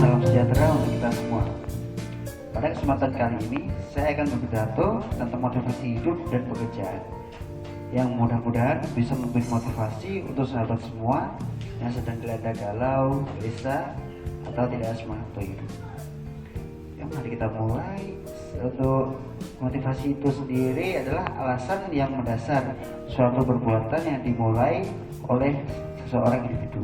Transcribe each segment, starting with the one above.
salam sejahtera untuk kita semua. Pada kesempatan kali ini, saya akan berpidato tentang motivasi hidup dan pekerjaan yang mudah-mudahan bisa memberi motivasi untuk sahabat semua yang sedang dilanda galau, gelisah, atau tidak semangat untuk hidup. Yang mari kita mulai. Untuk motivasi itu sendiri adalah alasan yang mendasar suatu perbuatan yang dimulai oleh seseorang individu.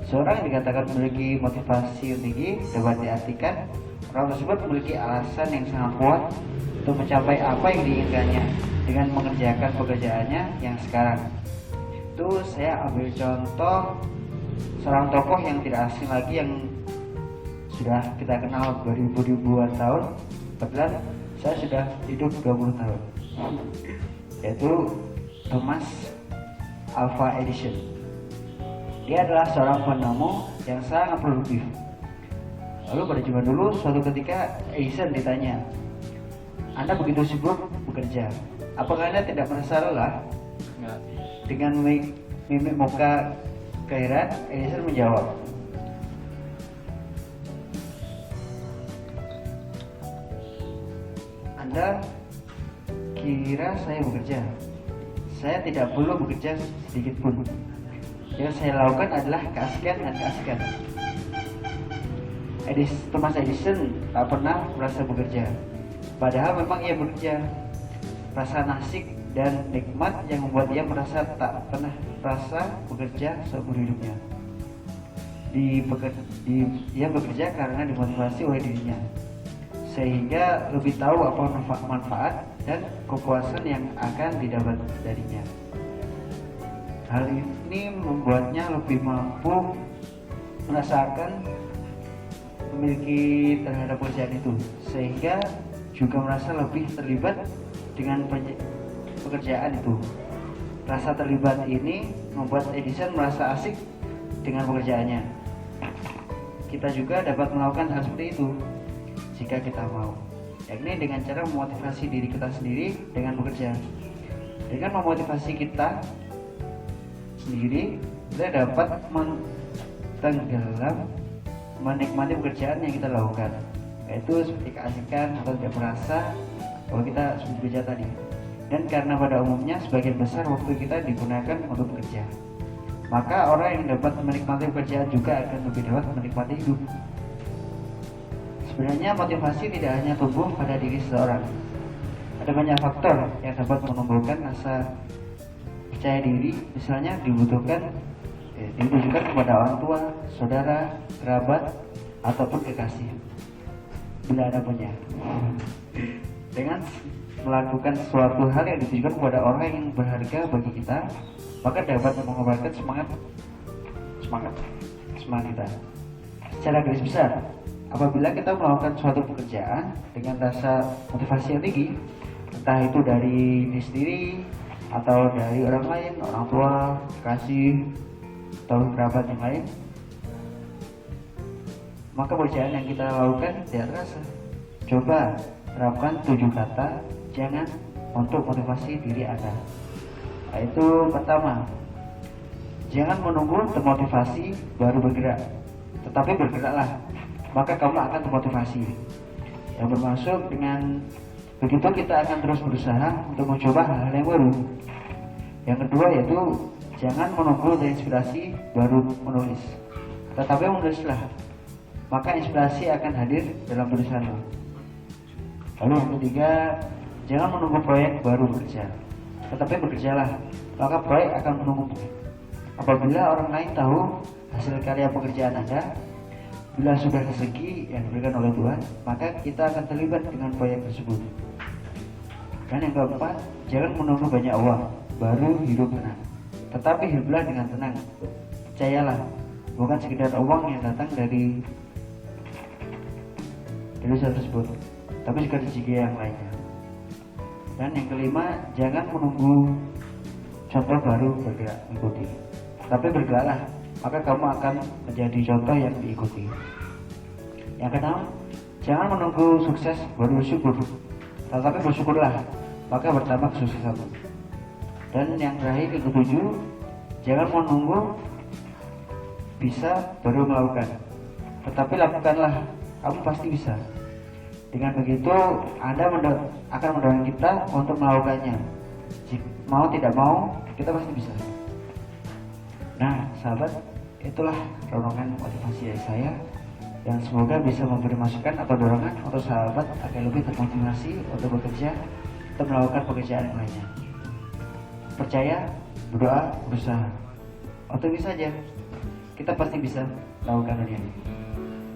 Seorang yang dikatakan memiliki motivasi yang tinggi dapat diartikan orang tersebut memiliki alasan yang sangat kuat untuk mencapai apa yang diinginkannya dengan mengerjakan pekerjaannya yang sekarang. Itu saya ambil contoh seorang tokoh yang tidak asing lagi yang sudah kita kenal beribu-ribuan tahun. Kebetulan saya sudah hidup 20 tahun, yaitu Thomas Alva Edison. Dia adalah seorang penemu yang sangat produktif. Lalu pada zaman dulu, suatu ketika Edison ditanya, "Anda begitu sibuk bekerja, apakah Anda tidak merasa lelah?" Dengan mimik muka keheranan, Edison menjawab, "Anda kira saya bekerja? Saya tidak perlu bekerja sedikit pun. Yang saya lakukan adalah keasikan dan keasikan." Thomas Edison tak pernah merasa bekerja, padahal memang ia bekerja. Rasa asik dan nikmat yang membuat ia merasa tak pernah merasa bekerja seumur hidupnya. Ia bekerja karena dimotivasi oleh dirinya, sehingga lebih tahu apa manfaat dan kepuasan yang akan didapat darinya. Hal ini membuatnya lebih mampu merasakan memiliki terhadap pekerjaan itu, sehingga juga merasa lebih terlibat dengan pekerjaan itu. Rasa terlibat ini membuat Edison merasa asik dengan pekerjaannya. Kita juga dapat melakukan hal seperti itu jika kita mau, yakni dengan cara memotivasi diri kita sendiri dengan bekerja. Dengan memotivasi kita sendiri, kita dapat tenggelam menikmati pekerjaan yang kita lakukan, yaitu seperti keasikan atau tidak merasa bahwa kita sudah bekerja tadi. Dan karena pada umumnya sebagian besar waktu kita digunakan untuk bekerja, maka orang yang dapat menikmati pekerjaan juga akan lebih dapat menikmati hidup. Sebenarnya motivasi tidak hanya tumbuh pada diri seseorang. Ada banyak faktor yang dapat menumbuhkan rasa percaya diri, misalnya ditujukan kepada orang tua, saudara, kerabat, ataupun kekasih, bila ada punya. Dengan melakukan suatu hal yang ditujukan kepada orang yang berharga bagi kita, maka dapat mengobarkan semangat kita. Secara garis besar, apabila kita melakukan suatu pekerjaan dengan rasa motivasi yang tinggi, entah itu dari diri sendiri atau dari orang lain, orang tua, kekasih, atau kerabat yang lain, maka pekerjaan yang kita lakukan tidak terasa. Coba terapkan 7 kata jangan untuk motivasi diri Anda. Yaitu pertama, jangan menunggu termotivasi baru bergerak, tetapi bergeraklah, maka kamu akan termotivasi. Yang bermaksud dengan begitu kita akan terus berusaha untuk mencoba hal-hal yang baru. Yang kedua yaitu jangan menunggu terinspirasi baru menulis, tetapi menulislah, maka inspirasi akan hadir dalam tulisanmu. Lalu yang ketiga, jangan menunggu proyek baru bekerja, tetapi bekerjalah, maka proyek akan menunggu. Apabila orang lain tahu hasil karya pekerjaan Anda, bila sudah rezeki yang diberikan oleh Tuhan, maka kita akan terlibat dengan proyek tersebut. Dan yang keempat, jangan menunggu banyak uang baru hidup tenang, tetapi hiduplah dengan tenang. Percayalah, bukan sekedar uang yang datang dari usaha tersebut, tapi juga rezeki yang lainnya. Dan yang kelima, jangan menunggu contoh baru bergerak mengikuti, tapi bergeraklah, maka kamu akan menjadi contoh yang diikuti. Yang keenam, jangan menunggu sukses baru bersyukur, tetapi bersyukurlah, maka bertambah kesuksesanmu. Dan yang terakhir, yang ketujuh, jangan menunggu bisa baru melakukan, tetapi lakukanlah, kamu pasti bisa. Dengan begitu Anda akan mendorong kita untuk melakukannya. Mau tidak mau, kita pasti bisa. Nah sahabat, itulah renungan motivasi dari saya, yang semoga bisa memberi masukan atau dorongan untuk sahabat agar lebih termotivasi untuk bekerja atau melakukan pekerjaan lainnya. Percaya, berdoa, berusaha. Optimis saja, kita pasti bisa melakukan ini.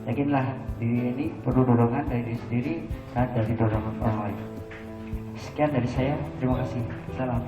Yakinlah diri ini perlu dorongan dari diri sendiri dan dari dorongan orang lain. Sekian dari saya, terima kasih. Salam.